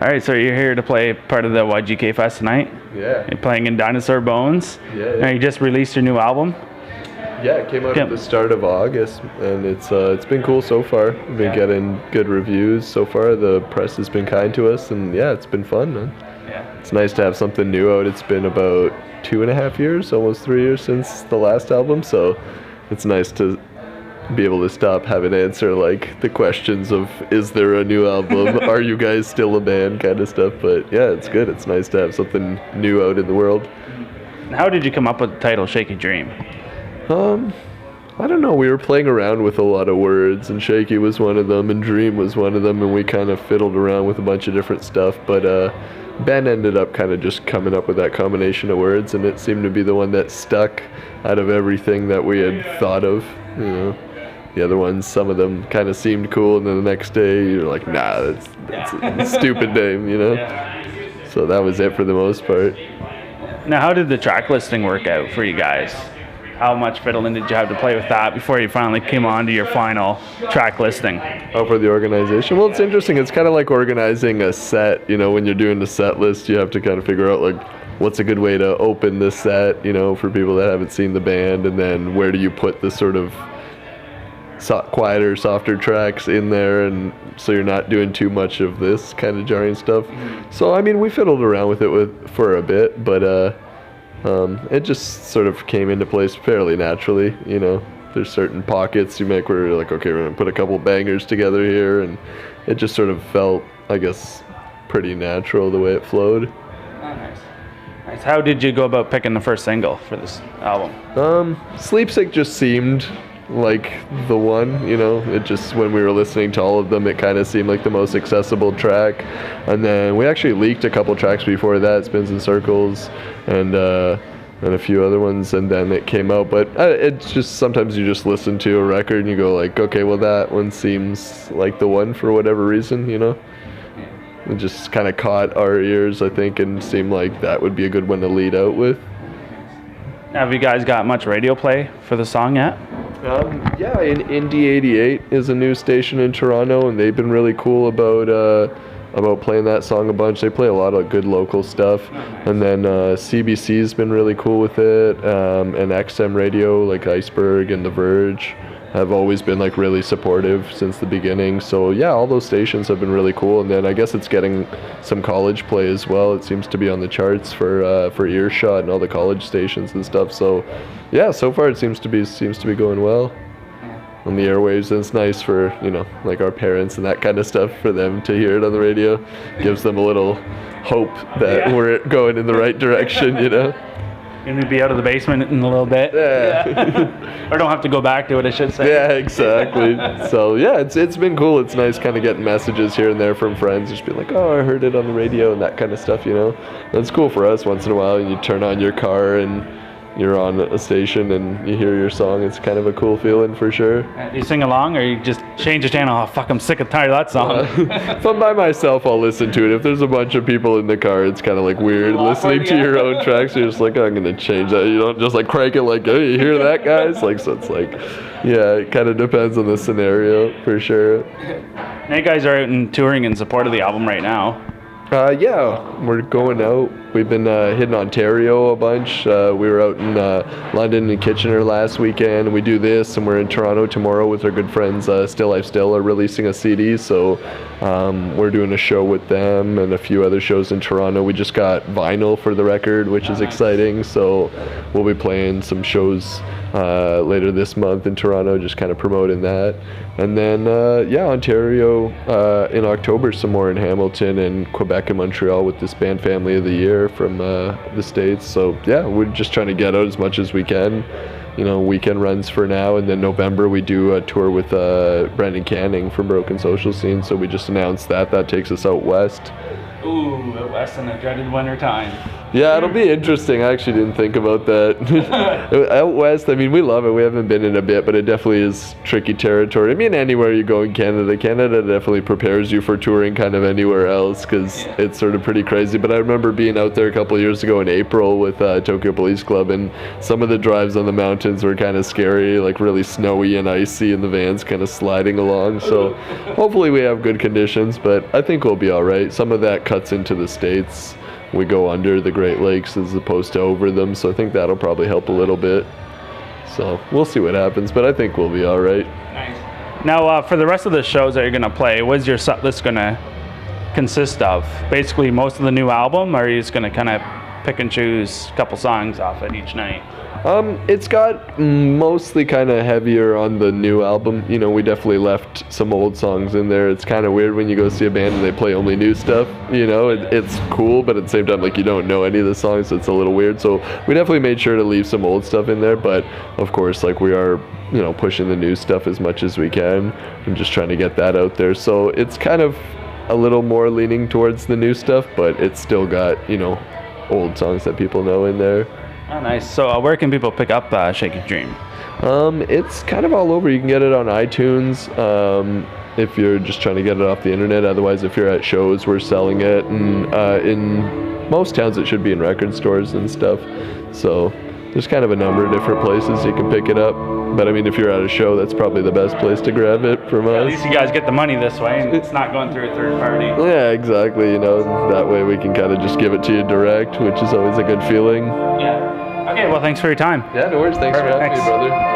All right, so you're here to play part of the YGK Fest tonight. Yeah. You're playing in Dinosaur Bones. Yeah. And you just released your new album. Yeah, it came out at the start of August, and it's been cool so far. We've been getting good reviews so far. The press has been kind to us, and yeah, it's been fun, man. Yeah. It's nice to have something new out. It's been about 2.5 years, almost 3 years since the last album, so it's nice to be able to stop having to answer like the questions of, is there a new album? Are you guys still a band kind of stuff? But yeah, it's good. It's nice to have something new out in the world. How did you come up with the title Shaky Dream? I don't know, we were playing around with a lot of words, and Shaky was one of them, and Dream was one of them, and we kind of fiddled around with a bunch of different stuff, but Ben ended up kind of just coming up with that combination of words, and it seemed to be the one that stuck out of everything that we had thought of, you know. The other ones, some of them kind of seemed cool, and then the next day you're like, nah, that's a stupid name, you know. Yeah. So that was it for the most part. Now, how did the track listing work out for you guys? How much fiddling did you have to play with that before you finally came on to your final track listing? Oh, for the organization? Well, it's interesting. It's kind of like organizing a set. You know, when you're doing the set list, you have to kind of figure out, like, what's a good way to open the set, you know, for people that haven't seen the band, and then where do you put the sort of quieter, softer tracks in there, and so you're not doing too much of this kind of jarring stuff. So, I mean, we fiddled around with it for a bit, but it just sort of came into place fairly naturally, you know. There's certain pockets you make where you're like, okay, we're going to put a couple bangers together here, and it just sort of felt, I guess, pretty natural the way it flowed. Oh, nice. Nice. How did you go about picking the first single for this album? Sleep Sick just seemed like the one, you know. It just, when we were listening to all of them, it kind of seemed like the most accessible track. And then we actually leaked a couple tracks before that, Spins and Circles and a few other ones, and then it came out. But it's just, sometimes you just listen to a record and you go like, okay, well, that one seems like the one for whatever reason, you know. It just kind of caught our ears, I think, and seemed like that would be a good one to lead out with. Have you guys got much radio play for the song yet? Yeah, Indie 88 is a new station in Toronto, and they've been really cool about playing that song a bunch. They play a lot of good local stuff. And then CBC's been really cool with it, and XM Radio, like Iceberg and The Verge, have always been like really supportive since the beginning. So yeah, all those stations have been really cool. And then I guess it's getting some college play as well. It seems to be on the charts for Earshot and all the college stations and stuff. So yeah, so far it seems to be going well on the airwaves, and it's nice for, you know, like our parents and that kind of stuff, for them to hear it on the radio. Gives them a little hope that we're going in the right direction, you know. Going to be out of the basement in a little bit. Yeah. Or don't have to go back to it, I should say. Yeah, exactly. So yeah, it's been cool. It's nice kind of getting messages here and there from friends, just being like, oh, I heard it on the radio and that kind of stuff, you know. That's cool for us once in a while. You turn on your car and you're on a station and you hear your song. It's kind of a cool feeling for sure. Do you sing along, or you just change the channel? Oh, fuck, I'm sick and tired of that song. If I'm by myself, I'll listen to it. If there's a bunch of people in the car, it's kind of like weird listening to your own tracks. You're just like, oh, I'm going to change that. You don't just like crank it like, hey, you hear that, guys? Like, so it's like, yeah, it kind of depends on the scenario for sure. Now you guys are out and touring in support of the album right now. Yeah, we're going out. We've been hitting Ontario a bunch. We were out in London and Kitchener last weekend. We do this, and we're in Toronto tomorrow with our good friends Still Life Still are releasing a CD, so we're doing a show with them and a few other shows in Toronto. We just got vinyl for the record, which is exciting, so we'll be playing some shows later this month in Toronto, just kind of promoting that. And then, Ontario in October, some more in Hamilton, and Quebec and Montreal with this band Family of the Year from the States. So, yeah, we're just trying to get out as much as we can. You know, weekend runs for now, and then November we do a tour with Brendan Canning from Broken Social Scene. So we just announced that. That takes us out west. Ooh, out west in the dreaded winter time. Yeah, it'll be interesting. I actually didn't think about that. Out west, I mean, we love it. We haven't been in a bit, but it definitely is tricky territory. I mean, anywhere you go in Canada, Canada definitely prepares you for touring kind of anywhere else, because it's sort of pretty crazy. But I remember being out there a couple of years ago in April with Tokyo Police Club, and some of the drives on the mountains were kind of scary, like really snowy and icy, and the van's kind of sliding along. So hopefully we have good conditions, but I think we'll be all right. Some of that cuts into the States. We go under the Great Lakes as opposed to over them, so I think that'll probably help a little bit. So we'll see what happens, but I think we'll be all right. Nice. Now, for the rest of the shows that you're going to play, what's your set list going to consist of? Basically most of the new album, or are you just going to kind of pick and choose a couple songs off it each night? It's got mostly kind of heavier on the new album. You know, we definitely left some old songs in there. It's kind of weird when you go see a band and they play only new stuff. You know, it's cool, but at the same time, like, you don't know any of the songs, so it's a little weird. So we definitely made sure to leave some old stuff in there, but of course, like, we are, you know, pushing the new stuff as much as we can and just trying to get that out there. So it's kind of a little more leaning towards the new stuff, but it's still got, you know, old songs that people know in there. Oh, nice. So where can people pick up Shaky Dream? It's kind of all over. You can get it on iTunes if you're just trying to get it off the internet. Otherwise, if you're at shows, we're selling it. And in most towns, it should be in record stores and stuff. So there's kind of a number of different places you can pick it up. But I mean, if you're at a show, that's probably the best place to grab it from us. At least you guys get the money this way, and it's not going through a third party. Yeah, exactly. You know, that way we can kind of just give it to you direct, which is always a good feeling. Yeah. Okay, well, thanks for your time. Yeah, no worries. Thanks for having me, brother.